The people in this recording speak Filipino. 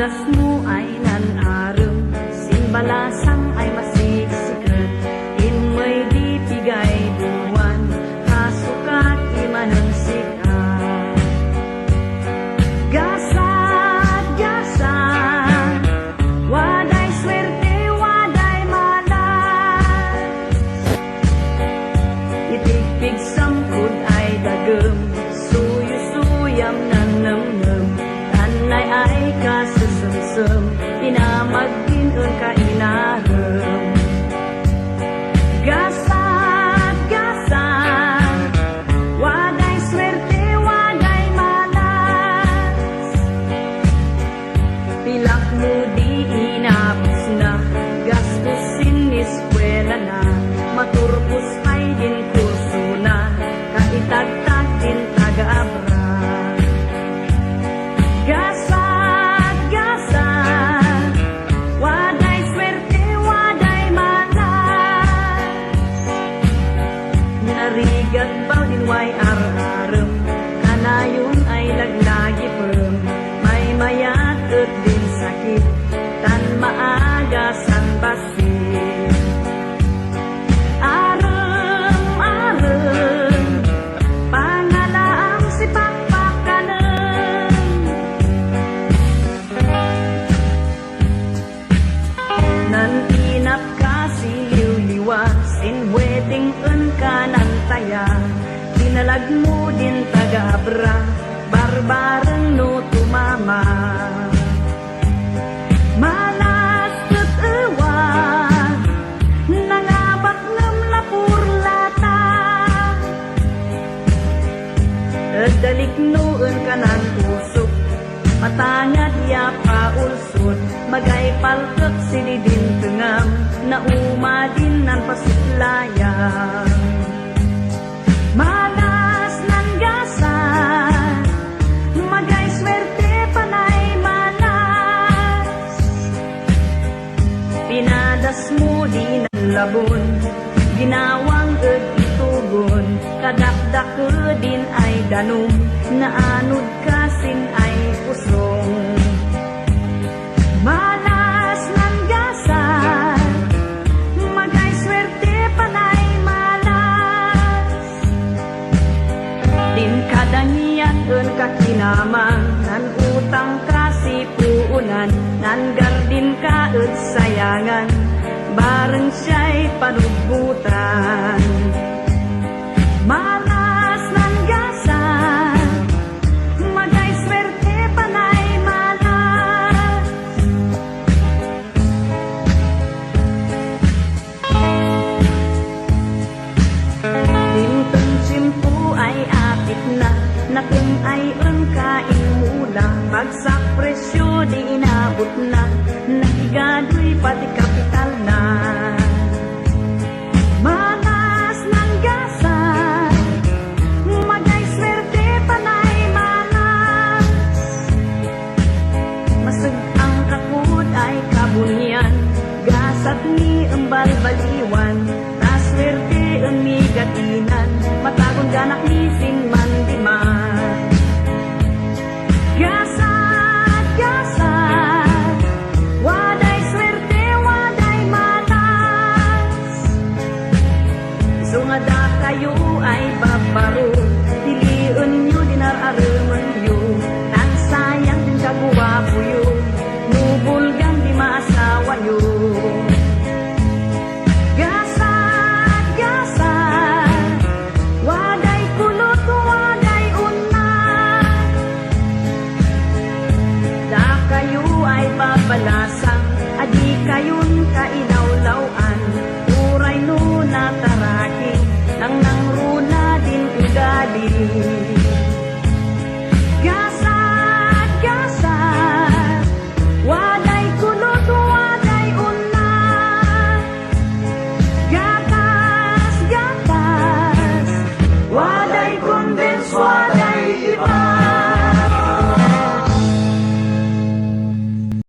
Pinadas mo ay nanarong, simbalasang ay masiksikan. Inmoy di pigay buwan, kasukat imanang sikat. Gasat, gasat, waday swerte, waday malas. Itigpig samkud ay dagem, suyu-suyam nanamnam. Tanay ay kasusumsum, pinamagdinon ka inarem. Gasat, gasat, waday swerte, waday malas. Pilak mo di inapos na, gastusin eskwela na. Maturpos ay din kurso na, kaitagtag din taga-abra. Gasat, gasat, waday swerte, waday malas. Narigat baw din way ar-arem, kanayon ay laglagi perm. May mayat at din sakit, tan maaga san basit. Arem, arem, pangalaang si pakpakanem. Nantinap ka siliw-liwas, in wedding un ka ng taya. Dinalag mo din taga-abra, barbareng no tumama. Malas kat ewan, nangabak ng lapurlata. Dalik noon ka ng usok, matangad ya paulsot. Magay palkak sinidin tengam, na umadin ng pasutlayan. Malas ng gasan, magay swerte panay malas. Pinadas mo din ang labon, ginawang itugon. Kadakdak din ay danum, naanod kasing ay pusong. Malas ng gasan, magay swerte panay malas. Din kadangian un kakinamang, nan utang kasi puunan, nan gardin ka ut sayangan, bareng siya'y panubutan. Malas ng gasan, magay swerte panay malas. Tintong tsimpo ay apit na, nakum ay kain mula. Bagsak presyo di inabot na, nakigadoy pati kapital na. Malas ng gasan, magay swerte panay malas. Masag ang kakod ay kabunyan, gasat ni embal baliwan. Tas swerte ang migatinan, matagon ganak ni